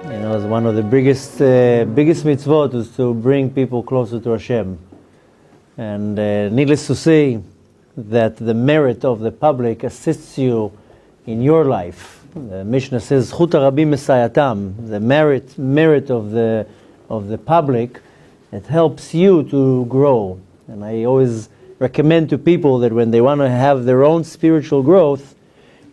You know, one of the biggest mitzvot is to bring people closer to Hashem. And needless to say, that the merit of the public assists you in your life. The Mishnah says, "Chuta Rabim Mesayatam," the merit of the public, it helps you to grow. And I always recommend to people that when they want to have their own spiritual growth,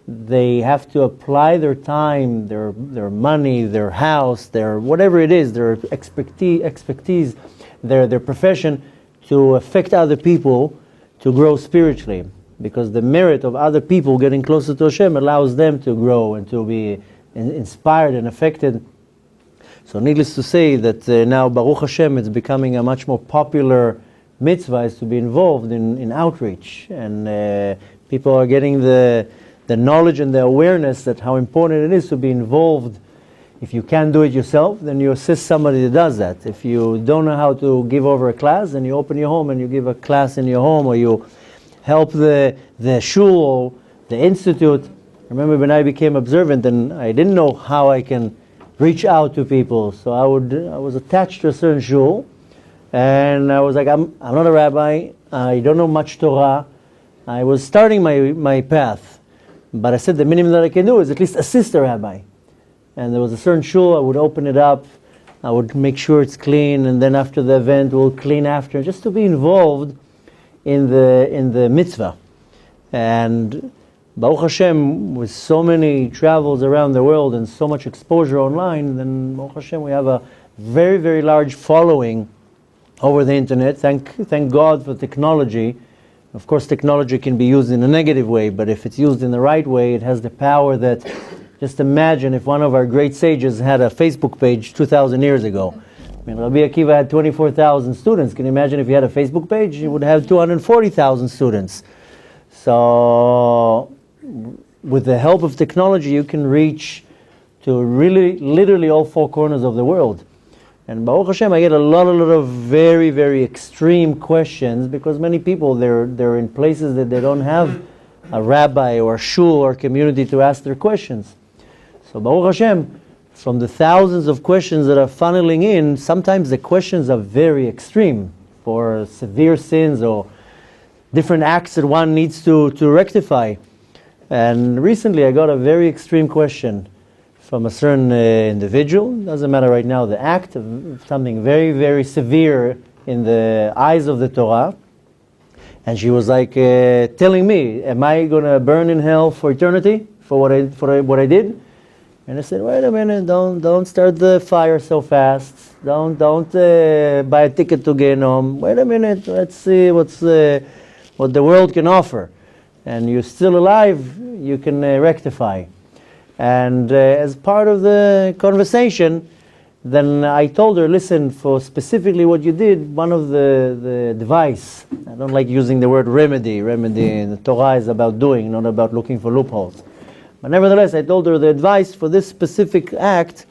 they have to apply their time, their money, their house, their whatever it is, their expertise, their profession, to affect other people to grow spiritually. Because the merit of other people getting closer to Hashem allows them to grow and to be inspired and affected. So needless to say that now Baruch Hashem, it's becoming a much more popular mitzvah is to be involved in outreach. And people are getting the knowledge and the awareness that how important it is to be involved. If you can't do it yourself, then you assist somebody that does that. If you don't know how to give over a class, then you open your home and you give a class in your home, or you help the shul or the institute. I remember when I became observant and I didn't know how I can reach out to people. So I was attached to a certain shul, and I was like, I'm not a rabbi, I don't know much Torah. I was starting my path. But I said the minimum that I can do is at least assist a rabbi. And there was a certain shul, I would open it up, I would make sure it's clean, and then after the event we'll clean after, just to be involved in the mitzvah. And Baruch Hashem, with so many travels around the world and so much exposure online, then Baruch Hashem, we have a very, very large following over the internet. Thank God for technology. Of course, technology can be used in a negative way, but if it's used in the right way, it has the power that, just imagine if one of our great sages had a Facebook page 2,000 years ago. I mean, Rabbi Akiva had 24,000 students. Can you imagine if he had a Facebook page? He would have 240,000 students. So, with the help of technology, you can reach to really, literally all four corners of the world. And Baruch Hashem, I get a lot of very, very extreme questions, because many people, they're in places that they don't have a rabbi or a shul or community to ask their questions. So Baruch Hashem, from the thousands of questions that are funneling in, sometimes the questions are very extreme for severe sins or different acts that one needs to rectify. And recently I got a very extreme question from a certain individual. Doesn't matter right now the act of something very, very severe in the eyes of the Torah. And she was like telling me, am I going to burn in hell for eternity for what I did? And I said, wait a minute, don't start the fire so fast. Don't buy a ticket to Gehenom. Wait a minute, let's see what the world can offer. And you're still alive, you can rectify. And as part of the conversation, then I told her, listen, for specifically what you did, one of the advice, I don't like using the word remedy. Remedy in the Torah is about doing, not about looking for loopholes. But nevertheless, I told her the advice for this specific act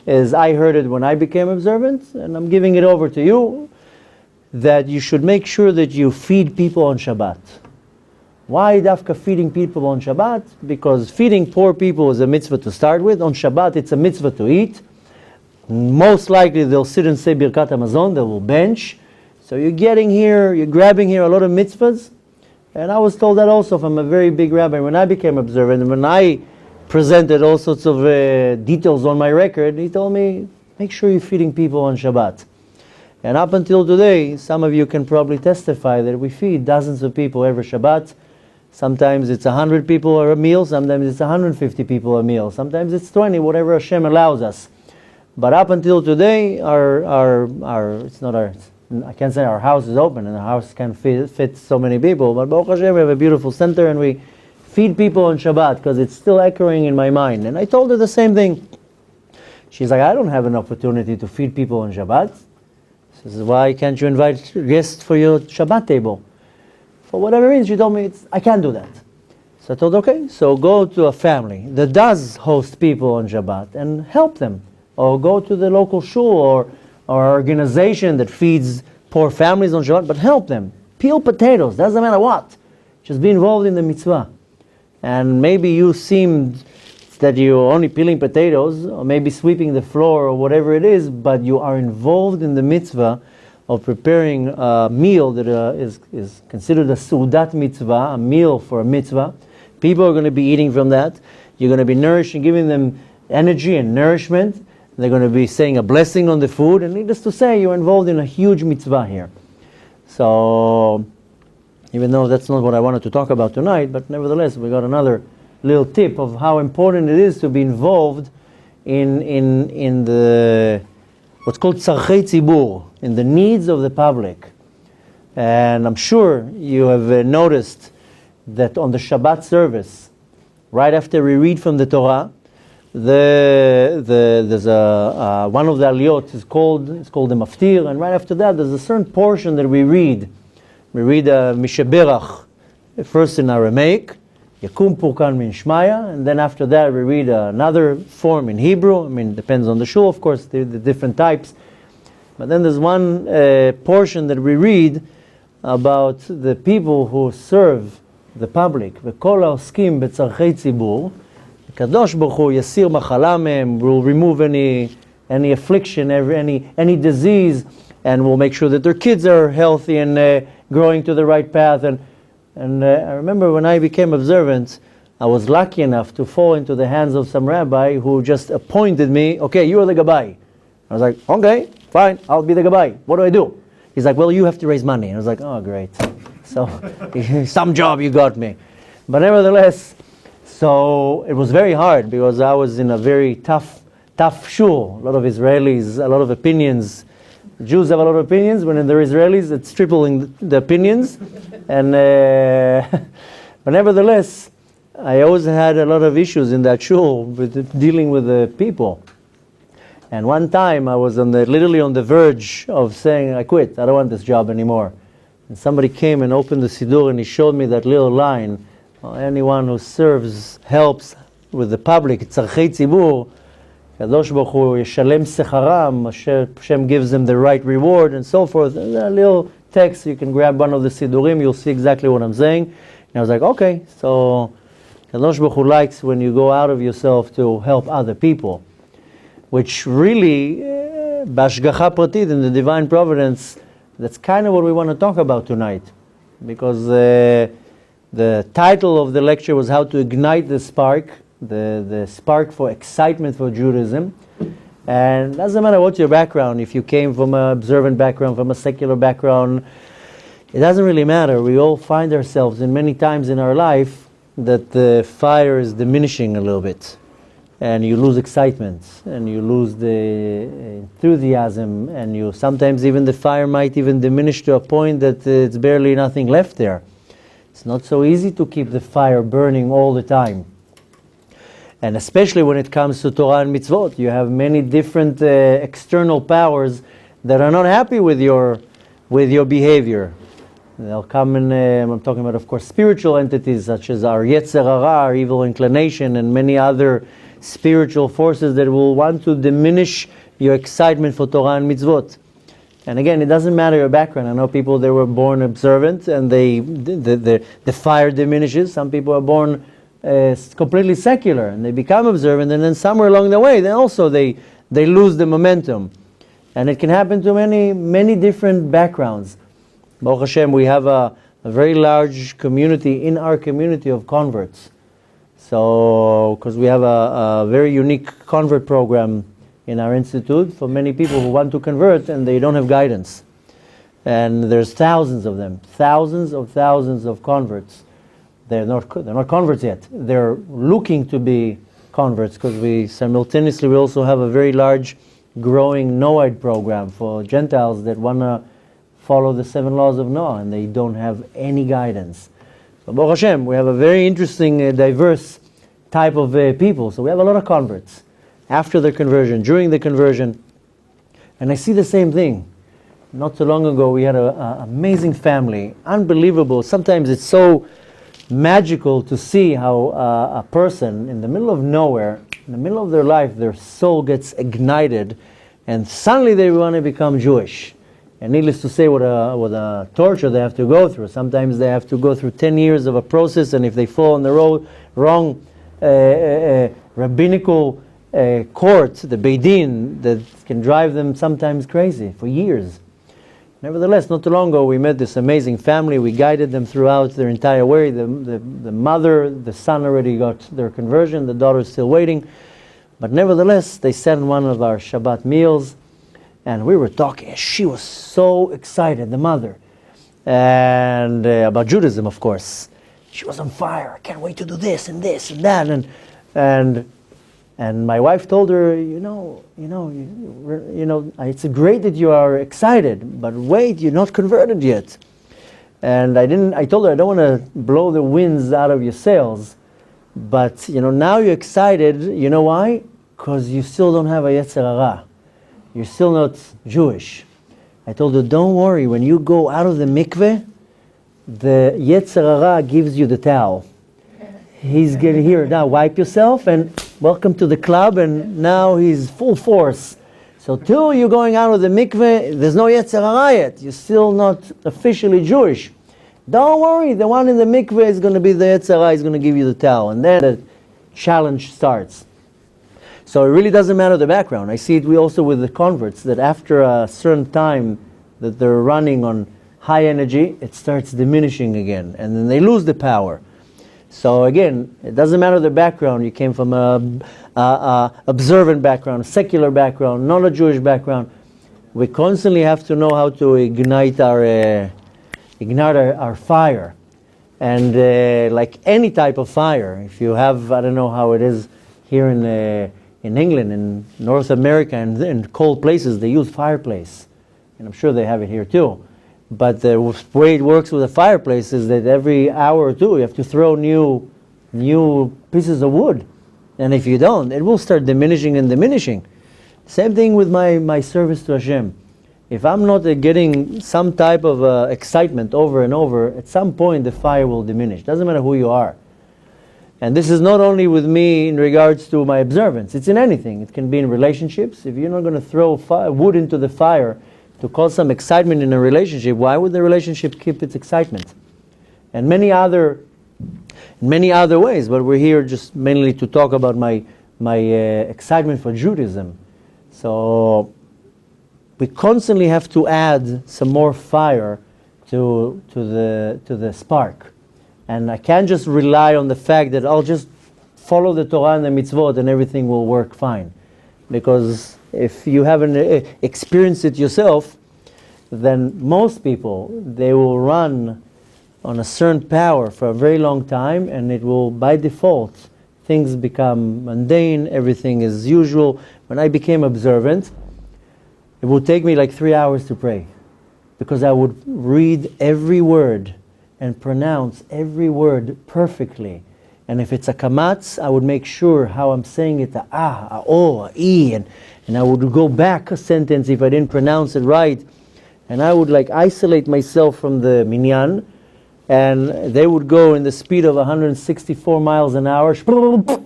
is, I heard it when I became observant, and I'm giving it over to you, that you should make sure that you feed people on Shabbat. Why dafka feeding people on Shabbat? Because feeding poor people is a mitzvah to start with. On Shabbat it's a mitzvah to eat. Most likely they'll sit and say Birkat Hamazon, they will bench. So you're grabbing here a lot of mitzvahs. And I was told that also from a very big rabbi when I became observant. And when I presented all sorts of details on my record, he told me, make sure you're feeding people on Shabbat. And up until today, some of you can probably testify that we feed dozens of people every Shabbat. Sometimes it's 100 people a meal, sometimes it's 150 people a meal, sometimes it's 20, whatever Hashem allows us. But up until today, I can't say our house is open and our house can fit so many people, but Baruch Hashem, we have a beautiful center and we feed people on Shabbat because it's still echoing in my mind. And I told her the same thing. She's like, I don't have an opportunity to feed people on Shabbat. She says, why can't you invite guests for your Shabbat table? For whatever reason, she told me, I can't do that. So I told her, okay, so go to a family that does host people on Shabbat and help them. Or go to the local shul or organization that feeds poor families on Shabbat, but help them. Peel potatoes, doesn't matter what. Just be involved in the mitzvah. And maybe you seemed that you're only peeling potatoes, or maybe sweeping the floor, or whatever it is, but you are involved in the mitzvah of preparing a meal that is considered a sudat mitzvah, a meal for a mitzvah. People are going to be eating from that. You're going to be nourishing, giving them energy and nourishment. They're going to be saying a blessing on the food, and needless to say, you're involved in a huge mitzvah here. So, even though that's not what I wanted to talk about tonight, but nevertheless, we got another little tip of how important it is to be involved in the what's called tzarchei tzibur, in the needs of the public. And I'm sure you have noticed that on the Shabbat service, right after we read from the Torah, there's one of the aliyot is called the maftir, and right after that there's a certain portion that we read. We read Misheberach, first in Aramaic, Yakum Purkan Min Shmaya, and then after that we read another form in Hebrew. I mean, it depends on the shul, of course, the different types. But then there's one portion that we read about the people who serve the public. V'kol ha'oskim b'tzarchei tzibur, Kadosh Baruch Hu yasir machala mehem, will remove any affliction, any disease, and will make sure that their kids are healthy and growing to the right path. And I remember when I became observant, I was lucky enough to fall into the hands of some rabbi who just appointed me, okay, you are the gabbai. I was like, okay, fine, I'll be the gabbai. What do I do? He's like, well, you have to raise money. And I was like, oh, great. So, some job you got me. But nevertheless, so it was very hard because I was in a very tough shul. A lot of Israelis, a lot of opinions. Jews have a lot of opinions. When they're Israelis, it's tripling the opinions. And but nevertheless, I always had a lot of issues in that shul with dealing with the people. And one time I was literally on the verge of saying, I quit. I don't want this job anymore. And somebody came and opened the siddur and he showed me that little line. Anyone who serves, helps with the public, tzarchei tzibur, Kadosh Baruch Hu yeshalem secharam, Hashem gives them the right reward, and so forth. And a little text, you can grab one of the siddurim, you'll see exactly what I'm saying. And I was like, okay, so Kadosh Baruch Hu likes when you go out of yourself to help other people, which really, b'ashgacha pratit, in the divine providence, that's kind of what we want to talk about tonight, because the title of the lecture was how to ignite the spark, the spark for excitement for Judaism. And it doesn't matter what your background, if you came from an observant background, from a secular background, it doesn't really matter. We all find ourselves in many times in our life that the fire is diminishing a little bit. And you lose excitement, and you lose the enthusiasm, and you sometimes even the fire might even diminish to a point that it's barely nothing left there. It's not so easy to keep the fire burning all the time. And especially when it comes to Torah and Mitzvoth, you have many different external powers that are not happy with your behavior. They'll come and I'm talking about, of course, spiritual entities such as our Yetzer Hara, our evil inclination, and many other spiritual forces that will want to diminish your excitement for Torah and Mitzvot. And again, it doesn't matter your background. I know people that were born observant and the fire diminishes. Some people are born completely secular and they become observant, and then somewhere along the way, then also they lose the momentum. And it can happen to many different backgrounds. Baruch Hashem, we have a very large community in our community of converts. So, because we have a very unique convert program in our institute for many people who want to convert and they don't have guidance. And there's thousands of them, thousands of converts. They're not converts yet. They're looking to be converts, because we also have a very large growing Noahide program for Gentiles that want to follow the 7 laws of Noah and they don't have any guidance. So Baruch Hashem, we have a very interesting, diverse type of people. So we have a lot of converts after their conversion, during the conversion. And I see the same thing. Not so long ago we had an amazing family, unbelievable. Sometimes it's so magical to see how a person in the middle of nowhere, in the middle of their life, their soul gets ignited and suddenly they want to become Jewish. And needless to say, what a torture they have to go through. Sometimes they have to go through 10 years of a process, and if they fall on the wrong rabbinical court, the Beit Din, that can drive them sometimes crazy for years. Nevertheless, not too long ago, we met this amazing family. We guided them throughout their entire way. The mother, the son already got their conversion. The daughter is still waiting. But nevertheless, they sat in one of our Shabbat meals, and we were talking. She was so excited, the mother, and about Judaism, of course. She was on fire. I can't wait to do this and this and that. And my wife told her, it's great that you are excited, but wait, you're not converted yet. And I told her, I don't want to blow the winds out of your sails, but now you're excited. You know why? Because you still don't have a Yetzer Hara. You're still not Jewish. I told her, don't worry, when you go out of the mikveh, the Yetzer Hara gives you the towel. He's getting here, now wipe yourself and welcome to the club, and now he's full force. So till you're going out of the mikveh, there's no Yetzer Hara yet. You're still not officially Jewish. Don't worry, the one in the mikveh is going to be the Yetzer Hara, he's going to give you the towel. And then the challenge starts. So it really doesn't matter the background. I see it also with the converts, that after a certain time that they're running on high energy, it starts diminishing again, and then they lose the power. So again, it doesn't matter the background. You came from a observant background, a secular background, not a Jewish background. We constantly have to know how to ignite our fire. And like any type of fire, if you have, I don't know how it is here in England, in North America, and in cold places, they use fireplace. And I'm sure they have it here too. But the way it works with a fireplace is that every hour or two you have to throw new pieces of wood. And if you don't, it will start diminishing and diminishing. Same thing with my service to Hashem. If I'm not getting some type of excitement over and over, at some point the fire will diminish. Doesn't matter who you are. And this is not only with me in regards to my observance. It's in anything. It can be in relationships. If you're not going to throw wood into the fire to cause some excitement in a relationship, why would the relationship keep its excitement? And many other ways, but we're here just mainly to talk about my excitement for Judaism. So we constantly have to add some more fire to the spark. And I can't just rely on the fact that I'll just follow the Torah and the Mitzvoth and everything will work fine. Because if you haven't experienced it yourself, then most people, they will run on a certain power for a very long time, and it will, by default, things become mundane, everything is usual. When I became observant, it would take me like 3 hours to pray, because I would read every word and pronounce every word perfectly. And if it's a kamatz, I would make sure how I'm saying it, a o, a e, and I would go back a sentence if I didn't pronounce it right. And I would like isolate myself from the minyan, and they would go in the speed of 164 miles an hour.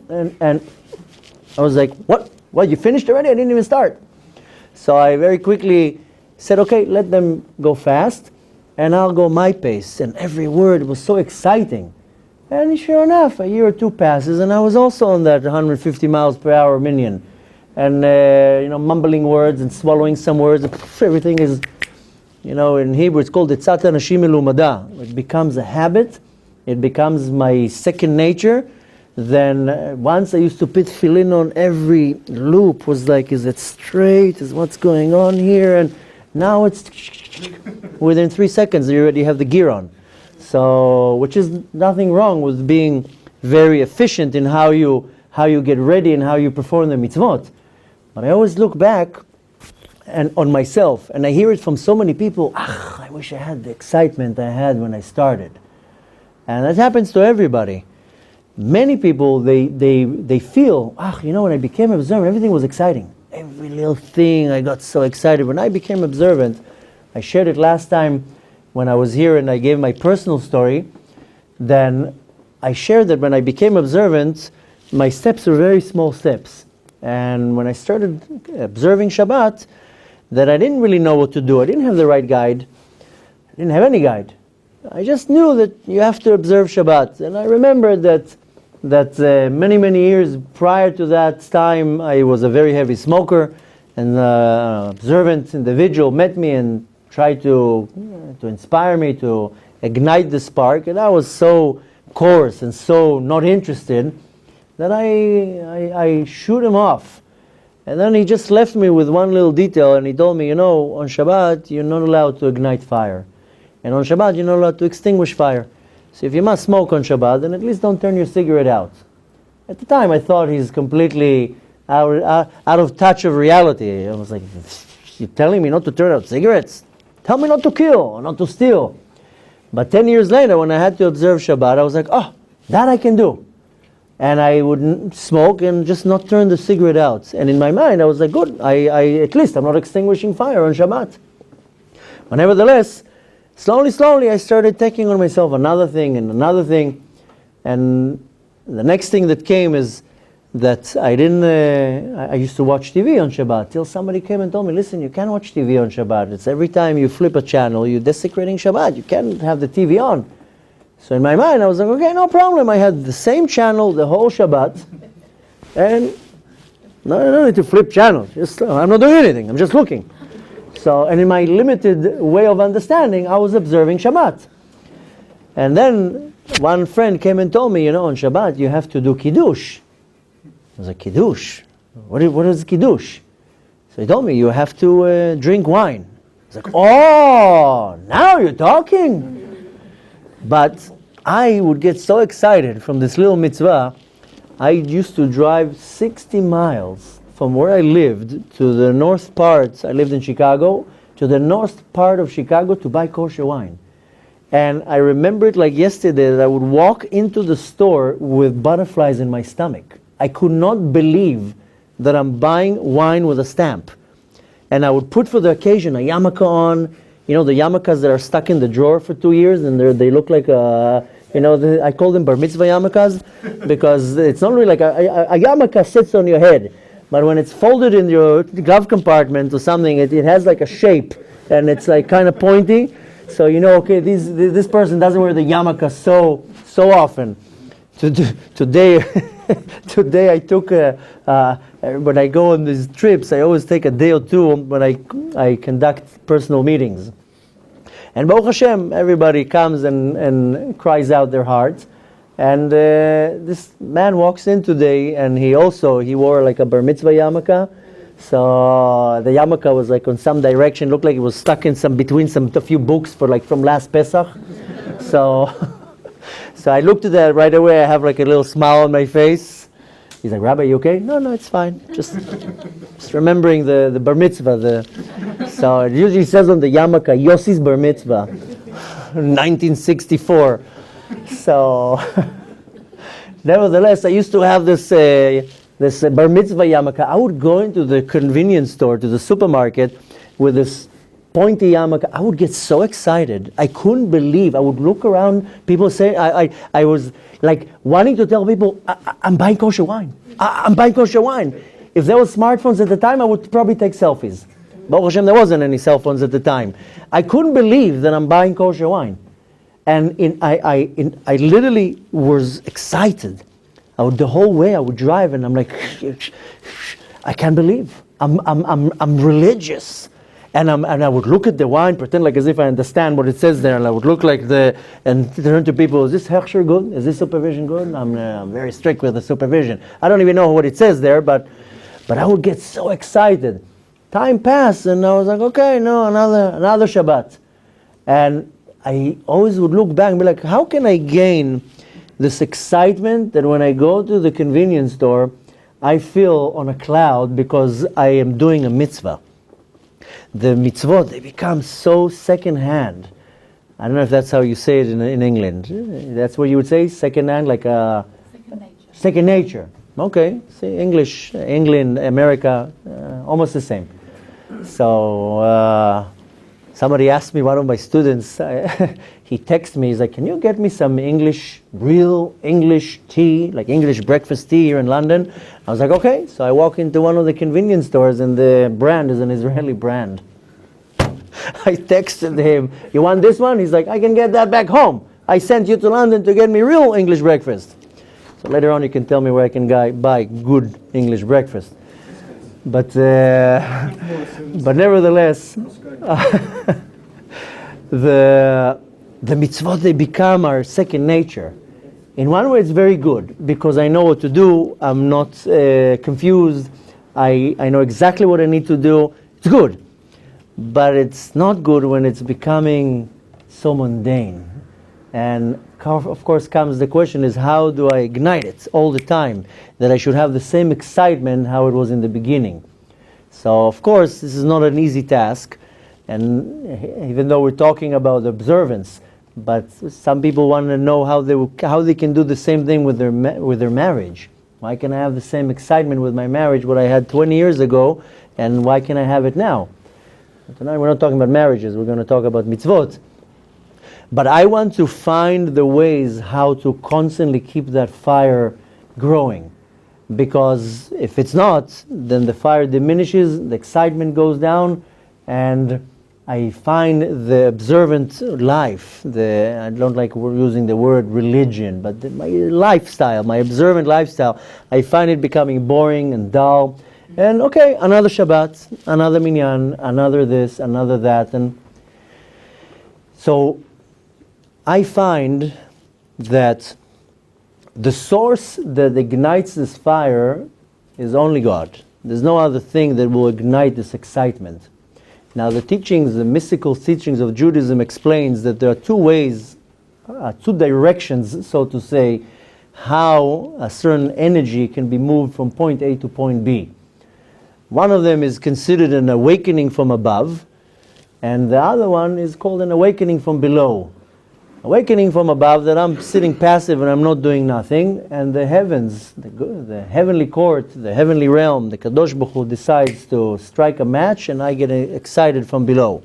And I was like, what, you finished already? I didn't even start. So I very quickly said, okay, let them go fast, and I'll go my pace. And every word was so exciting. And sure enough, a year or two passes, and I was also on that 150 miles per hour minyan. And, mumbling words and swallowing some words. Everything is, in Hebrew it's called Etzat Anashim Melumada. It becomes a habit. It becomes my second nature. Then once I used to put tefillin on every loop, was like, is it straight? Is what's going on here? And now it's within 3 seconds you already have the gear on. So, which is nothing wrong with being very efficient in how you get ready and how you perform the mitzvot. But I always look back and on myself, and I hear it from so many people, I wish I had the excitement I had when I started. And that happens to everybody. Many people, they feel, when I became observant, everything was exciting. Every little thing, I got so excited. When I became observant, I shared it last time when I was here and I gave my personal story. Then I shared that when I became observant, my steps were very small steps. And when I started observing Shabbat, that I didn't really know what to do. I didn't have the right guide. I didn't have any guide. I just knew that you have to observe Shabbat. And I remembered that that many, many years prior to that time, I was a very heavy smoker, and observant individual met me and tried to inspire me, to ignite the spark, and I was so coarse and so not interested that I shoot him off. And then he just left me with one little detail, and he told me, on Shabbat, you're not allowed to ignite fire. And on Shabbat, you're not allowed to extinguish fire. So if you must smoke on Shabbat, then at least don't turn your cigarette out. At the time, I thought he's completely out of touch of reality. I was like, you're telling me not to turn out cigarettes? Tell me not to kill or not to steal. But 10 years later, when I had to observe Shabbat, I was like, oh, that I can do. And I would smoke and just not turn the cigarette out. And in my mind, I was like, good, I at least I'm not extinguishing fire on Shabbat. But nevertheless, slowly, I started taking on myself another thing and another thing. And the next thing that came is that I used to watch TV on Shabbat, till somebody came and told me, listen, you can't watch TV on Shabbat. It's every time you flip a channel, you're desecrating Shabbat. You can't have the TV on. So in my mind, I was like, okay, no problem. I had the same channel the whole Shabbat, and no need to flip channels. I'm not doing anything. I'm just looking. So, and in my limited way of understanding, I was observing Shabbat. And then one friend came and told me, on Shabbat, you have to do Kiddush. I was like, Kiddush? What is Kiddush? So he told me, you have to drink wine. I was like, oh, now you're talking. But I would get so excited from this little mitzvah. I used to drive 60 miles from where I lived to the north part. I lived in Chicago, to the north part of Chicago to buy kosher wine. And I remember it like yesterday that I would walk into the store with butterflies in my stomach. I could not believe that I'm buying wine with a stamp. And I would put for the occasion a yarmulke on, the yarmulkes that are stuck in the drawer for 2 years, and they look like I call them bar mitzvah yarmulkes, because it's not really like a yarmulke sits on your head, but when it's folded in your glove compartment or something, it has like a shape, and it's like kind of pointy. So okay, this person doesn't wear the yarmulke so often. Today I took when I go on these trips, I always take a day or two when I conduct personal meetings. And Baruch Hashem, everybody comes and cries out their heart. And this man walks in today, and he wore like a bar mitzvah yarmulke. So the yarmulke was like on some direction, looked like it was stuck in between a few books from last Pesach. So I looked at that right away. I have like a little smile on my face. He's like, Rabbi, you okay? No, it's fine. Just remembering the bar mitzvah. So it usually says on the yarmulke, Yossi's bar mitzvah, 1964. So nevertheless, I used to have this bar mitzvah yarmulke. I would go into the convenience store, to the supermarket, with this pointy yarmulke. I would get so excited. I couldn't believe. I would look around, people say, I was like wanting to tell people, I'm buying kosher wine. I'm buying kosher wine. If there were smartphones at the time, I would probably take selfies. Baruch Hashem, there wasn't any cell phones at the time. I couldn't believe that I'm buying kosher wine. And I literally was excited. The whole way I would drive, and I'm like, I can't believe. I'm religious. And I would look at the wine, pretend like as if I understand what it says there, and I would look like and turn to people, is this hechsher good? Is this supervision good? I'm very strict with the supervision. I don't even know what it says there, but I would get so excited. Time passed, and I was like, okay, no, another Shabbat. And I always would look back and be like, how can I gain this excitement that when I go to the convenience store, I feel on a cloud because I am doing a mitzvah? The mitzvoth, they become so second-hand. I don't know if that's how you say it in England. That's what you would say, second-hand, like a... Second nature. Second nature. Okay. See, English, England, America, almost the same. So, somebody asked me, one of my students, he texted me, he's like, can you get me some real English tea, like English breakfast tea here in London? I was like, okay. So I walk into one of the convenience stores, and the brand is an Israeli brand. I texted him, you want this one? He's like, I can get that back home. I sent you to London to get me real English breakfast. So later on you can tell me where I can buy good English breakfast. But nevertheless, the mitzvot, they become our second nature. In one way, it's very good because I know what to do. I'm not confused. I know exactly what I need to do. It's good. But it's not good when it's becoming so mundane. And of course comes the question is, how do I ignite it all the time? That I should have the same excitement how it was in the beginning. So of course this is not an easy task. And even though we're talking about observance, but some people want to know how they can do the same thing with their marriage. Why can I have the same excitement with my marriage what I had 20 years ago, and why can I have it now? Tonight we're not talking about marriages, we're going to talk about mitzvot. But I want to find the ways how to constantly keep that fire growing. Because if it's not, then the fire diminishes, the excitement goes down, and I find the observant life, I don't like using the word religion, but my lifestyle, my observant lifestyle, I find it becoming boring and dull. And okay, another Shabbat, another minyan, another this, another that. And so I find that the source that ignites this fire is only God. There's no other thing that will ignite this excitement. Now the teachings, the mystical teachings of Judaism explains that there are two ways, two directions, so to say, how a certain energy can be moved from point A to point B. One of them is considered an awakening from above, and the other one is called an awakening from below. Awakening from above, that I'm sitting passive and I'm not doing nothing, and the heavens, the heavenly court, the heavenly realm, the Kadosh Baruch Hu decides to strike a match and I get excited from below.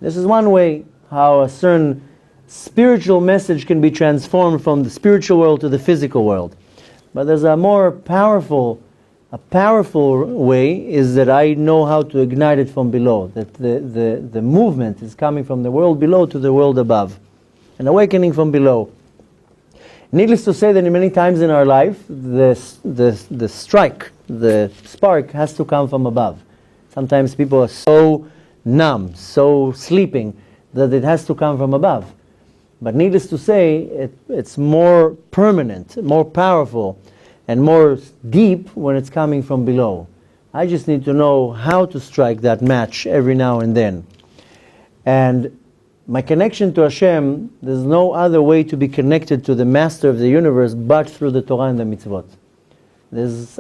This is one way how a certain spiritual message can be transformed from the spiritual world to the physical world. But there's a more powerful way is that I know how to ignite it from below, that the movement is coming from the world below to the world above. An awakening from below. Needless to say that many times in our life, the strike, the spark has to come from above. Sometimes people are so numb, so sleeping, that it has to come from above. But needless to say, it's more permanent, more powerful, and more deep when it's coming from below. I just need to know how to strike that match every now and then. And my connection to Hashem, there's no other way to be connected to the Master of the universe but through the Torah and the Mitzvot.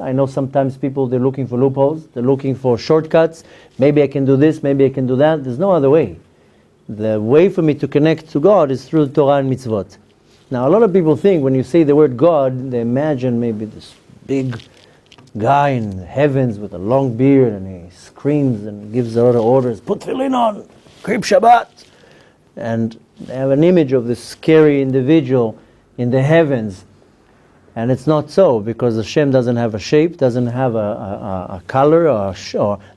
I know sometimes people, they're looking for loopholes, they're looking for shortcuts. Maybe I can do this, maybe I can do that. There's no other way. The way for me to connect to God is through the Torah and Mitzvot. Now a lot of people think when you say the word God, they imagine maybe this big guy in the heavens with a long beard and he screams and gives a lot of orders, put tefillin on, keep Shabbat. And they have an image of this scary individual in the heavens. And it's not so, because Hashem doesn't have a shape, doesn't have a color or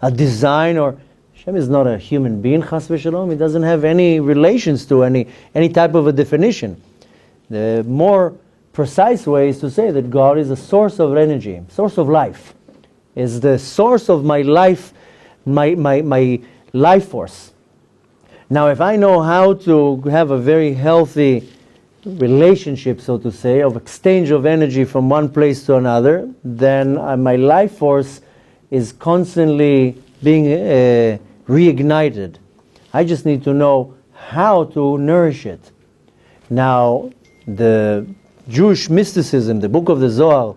a design, or Hashem is not a human being, chas v'shalom. He doesn't have any relations to any type of a definition. The more precise way is to say that God is a source of energy, source of life, is the source of my life, my life force. Now, if I know how to have a very healthy relationship, so to say, of exchange of energy from one place to another, then my life force is constantly being reignited. I just need to know how to nourish it. Now, the Jewish mysticism, the book of the Zohar,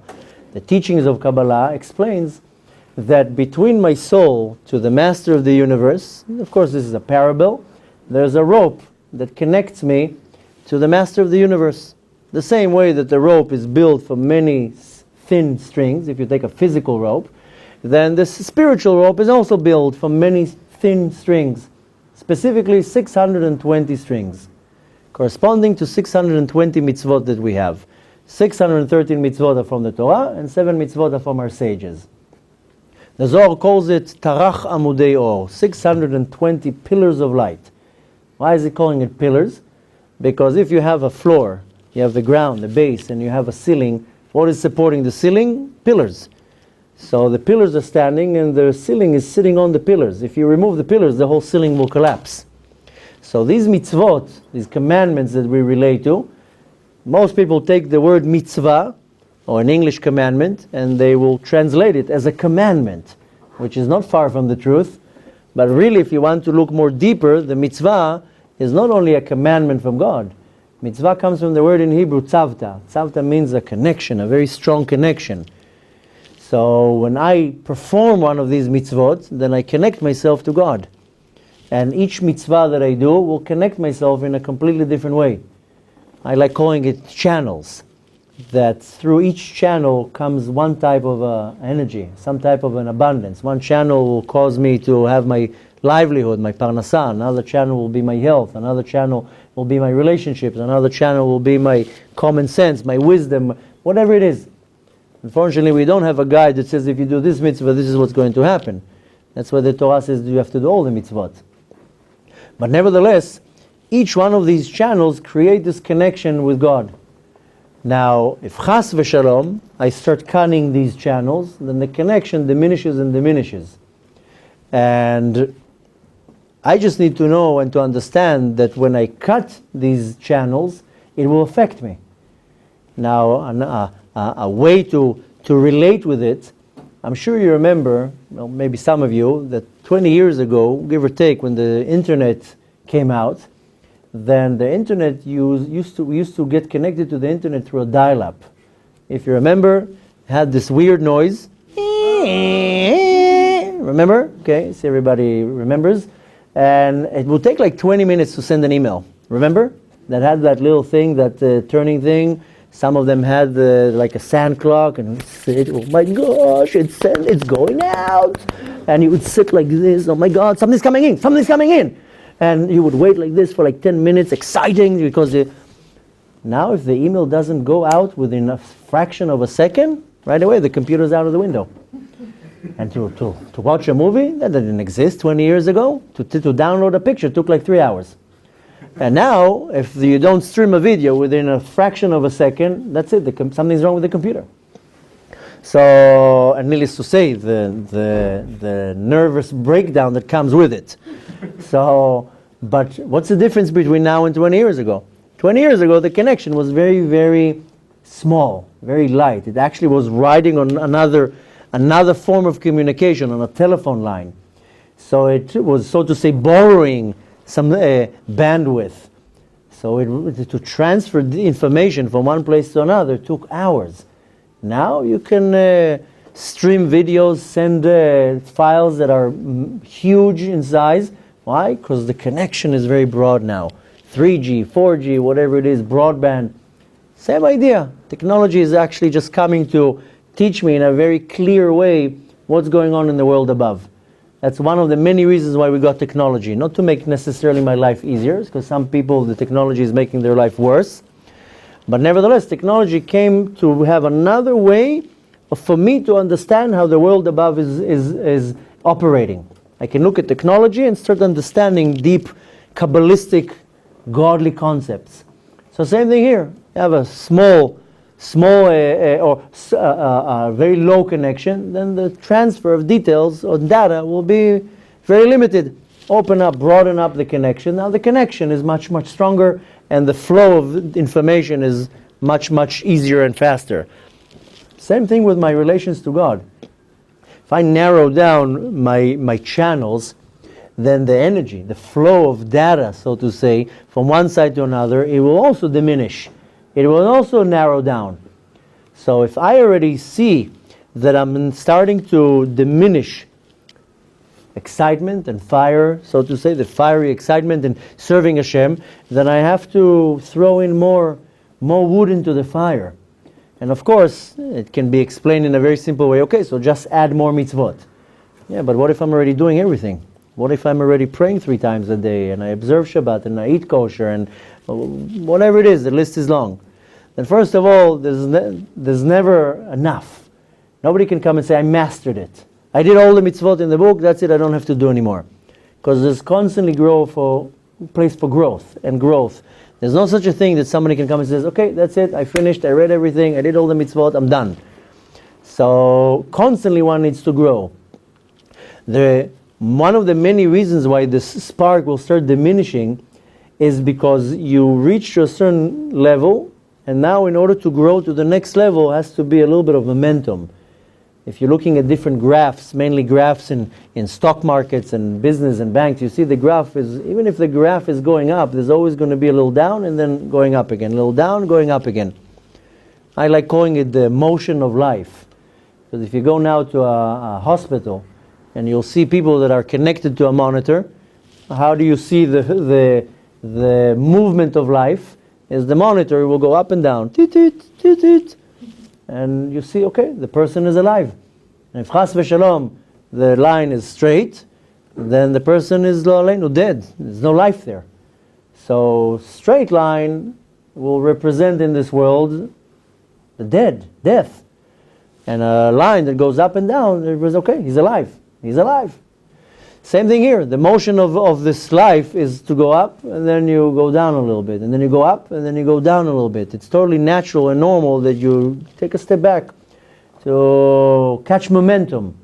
the teachings of Kabbalah explains that between my soul to the Master of the universe, of course this is a parable, there's a rope that connects me to the Master of the universe. The same way that the rope is built from many thin strings, if you take a physical rope, then the spiritual rope is also built from many thin strings, specifically 620 strings, corresponding to 620 mitzvot that we have. 613 mitzvot are from the Torah, and 7 mitzvot are from our sages. The Zohar calls it Tarach Amudei Or, 620 pillars of light. Why is it calling it pillars? Because if you have a floor, you have the ground, the base, and you have a ceiling, What is supporting the ceiling? Pillars. So the pillars are standing and the ceiling is sitting on the pillars. If you remove the pillars, the whole ceiling will collapse. So these mitzvot, these commandments that we relate to, most people take the word mitzvah, or an English commandment, and they will translate it as a commandment, which is not far from the truth. But really, if you want to look more deeper, the mitzvah is not only a commandment from God. Mitzvah comes from the word in Hebrew, tzavta. Tzavta means a connection, a very strong connection. So when I perform one of these mitzvot, then I connect myself to God. And each mitzvah that I do will connect myself in a completely different way. I like calling it channels. That through each channel comes one type of energy, some type of an abundance. One channel will cause me to have my livelihood, my parnasa. Another channel will be my health. Another channel will be my relationships. Another channel will be my common sense, my wisdom, whatever it is. Unfortunately, we don't have a guide that says if you do this mitzvah, this is what's going to happen. That's why the Torah says you have to do all the mitzvot. But nevertheless, each one of these channels create this connection with God. Now, if chas v'shalom, I start cutting these channels, then the connection diminishes and diminishes. And I just need to know and to understand that when I cut these channels, it will affect me. Now, a way to relate with it, I'm sure you remember, well, maybe some of you, that 20 years ago, give or take, when the internet came out, then the internet we used to get connected to the internet through a dial-up. If you remember, it had this weird noise. Remember? Okay, so everybody remembers. And it would take like 20 minutes to send an email. Remember? That had that little thing, that turning thing. Some of them had like a sand clock, and we'd sit, oh my gosh, it's going out. And you would sit like this, oh my God, something's coming in. And you would wait like this for like 10 minutes, exciting, because now if the email doesn't go out within a fraction of a second, right away the computer's out of the window. And to watch a movie, that didn't exist 20 years ago. To download a picture took like 3 hours. And now, if you don't stream a video within a fraction of a second, that's it, something's wrong with the computer. So, and needless to say, the nervous breakdown that comes with it. So, but what's the difference between now and 20 years ago? 20 years ago, the connection was very, very small, very light. It actually was riding on another form of communication, on a telephone line. So it was, so to say, borrowing some bandwidth. So to transfer the information from one place to another took hours. Now you can stream videos, send files that are huge in size. Why? Because the connection is very broad now. 3G, 4G, whatever it is, broadband. Same idea. Technology is actually just coming to teach me in a very clear way what's going on in the world above. That's one of the many reasons why we got technology. Not to make necessarily my life easier, because some people, the technology is making their life worse. But nevertheless, technology came to have another way for me to understand how the world above is operating. I can look at technology and start understanding deep, Kabbalistic, godly concepts. So same thing here. You have a small or very low connection, then the transfer of details or data will be very limited. Open up, broaden up the connection. Now the connection is much, much stronger, and the flow of information is much, much easier and faster. Same thing with my relations to God. If I narrow down my channels, then the energy, the flow of data, so to say, from one side to another, it will also diminish. It will also narrow down. So if I already see that I'm starting to diminish excitement and fire, so to say, the fiery excitement in serving Hashem, then I have to throw in more wood into the fire. And of course, it can be explained in a very simple way. Okay, so just add more mitzvot. Yeah, but what if I'm already doing everything? What if I'm already praying 3 times a day, and I observe Shabbat, and I eat kosher, and whatever it is, the list is long. Then first of all, there's never enough. Nobody can come and say, I mastered it. I did all the mitzvot in the book, that's it, I don't have to do anymore. Because there's constantly place for growth and growth. There's no such a thing that somebody can come and says, okay, that's it, I finished, I read everything, I did all the mitzvot, I'm done. So constantly one needs to grow. One of the many reasons why this spark will start diminishing is because you reach a certain level, and now in order to grow to the next level has to be a little bit of momentum. If you're looking at different graphs, mainly graphs in stock markets and business and banks, you see the graph is, even if the graph is going up, there's always going to be a little down and then going up again, a little down, going up again. I like calling it the motion of life. Because if you go now to a hospital and you'll see people that are connected to a monitor, how do you see the movement of life? Is the monitor will go up and down, toot, toot, toot, toot. And you see, okay, the person is alive. And if chas v'shalom, the line is straight, then the person is lo aleinu, dead. There's no life there. So straight line will represent in this world the dead, death. And a line that goes up and down, it was okay, he's alive. He's alive. Same thing here. The motion of this life is to go up, and then you go down a little bit, and then you go up, and then you go down a little bit. It's totally natural and normal that you take a step back to catch momentum.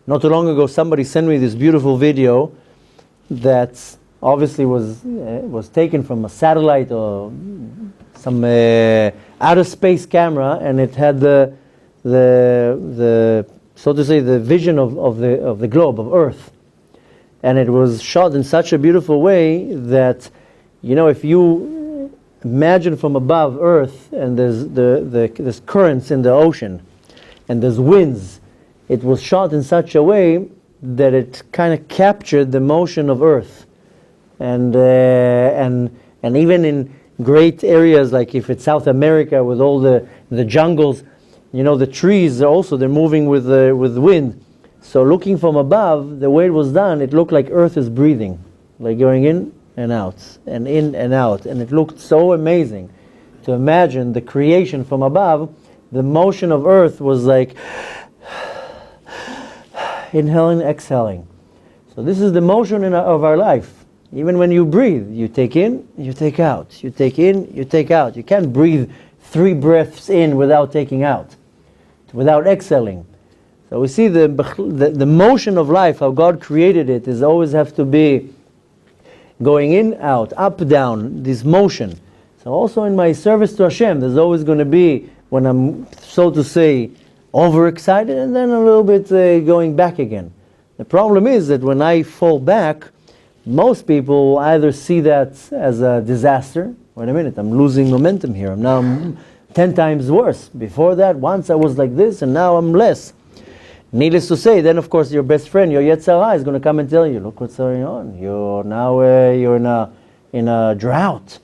Not too long ago, somebody sent me this beautiful video that obviously was taken from a satellite or some outer space camera, and it had the so to say, the vision of the globe, of Earth. And it was shot in such a beautiful way that, you know, if you imagine from above Earth and there's currents in the ocean and there's winds, it was shot in such a way that it kind of captured the motion of Earth. And even in great areas, like if it's South America with all the jungles, you know, the trees also, they're moving with the wind. So looking from above, the way it was done, it looked like Earth is breathing, like going in and out, and in and out. And it looked so amazing to imagine the creation from above. The motion of Earth was like inhaling, exhaling. So this is the motion of our life. Even when you breathe, you take in, you take out. You take in, you take out. You can't breathe 3 breaths in without taking out, without exhaling. So we see the motion of life, how God created it, is always have to be going in, out, up, down, this motion. So also in my service to Hashem, there's always going to be, when I'm, so to say, overexcited, and then a little bit going back again. The problem is that when I fall back, most people either see that as a disaster. Wait a minute, I'm losing momentum here. I'm now 10 times worse. Before that, once I was like this, and now I'm less. Needless to say, then of course your best friend, your Yetzer Hara, is going to come and tell you, look what's going on. You're now you're in a drought.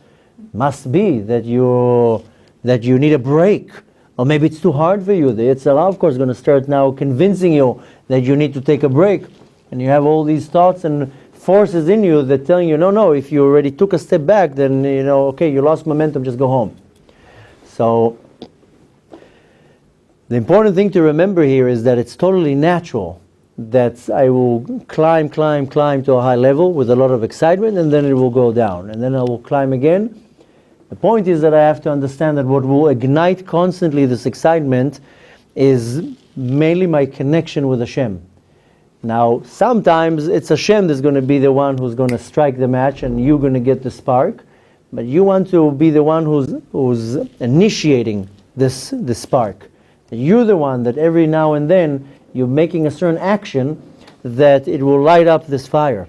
Must be that you need a break. Or maybe it's too hard for you. The Yetzer Hara, of course, is going to start now convincing you that you need to take a break. And you have all these thoughts and forces in you that telling you, no, if you already took a step back, then, okay, you lost momentum, just go home. So, the important thing to remember here is that it's totally natural that I will climb to a high level with a lot of excitement, and then it will go down, and then I will climb again. The point is that I have to understand that what will ignite constantly this excitement is mainly my connection with Hashem. Now, sometimes it's Hashem that's going to be the one who's going to strike the match and you're going to get the spark, but you want to be the one who's initiating this spark. You're the one that every now and then you're making a certain action that it will light up this fire.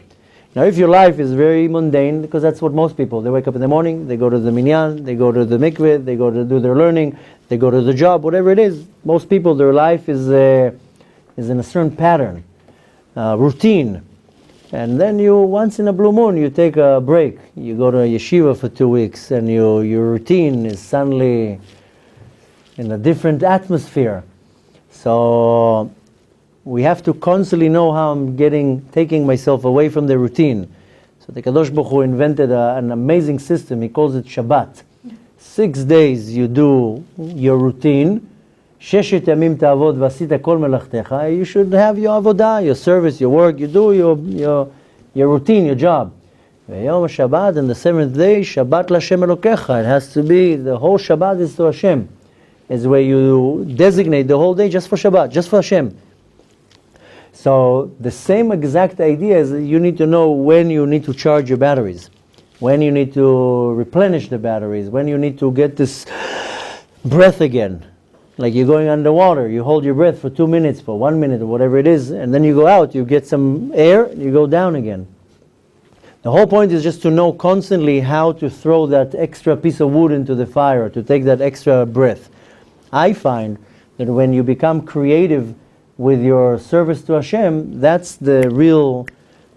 Now, if your life is very mundane, because that's what most people, they wake up in the morning, they go to the minyan, they go to the mikveh, they go to do their learning, they go to the job, whatever it is. Most people, their life is in a certain pattern, routine. And then once in a blue moon, you take a break. You go to a yeshiva for 2 weeks, and your routine is suddenly in a different atmosphere. So we have to constantly know how I'm taking myself away from the routine. So the Kadosh Baruch Hu invented an amazing system. He calls it Shabbat. 6 days you do your routine. Sheshet yamim ta'avod v'asita kol melachtecha. You should have your avodah, your service, your work. You do your routine, your job. Yom Shabbat, and the seventh day, Shabbat l'Hashem Elokecha. It has to be, the whole Shabbat is to Hashem. It's where you designate the whole day just for Shabbat, just for Hashem. So the same exact idea is that you need to know when you need to charge your batteries, when you need to replenish the batteries, when you need to get this breath again. Like you're going underwater, you hold your breath for 2 minutes, for 1 minute, or whatever it is, and then you go out, you get some air, and you go down again. The whole point is just to know constantly how to throw that extra piece of wood into the fire, to take that extra breath. I find that when you become creative with your service to Hashem, that's the real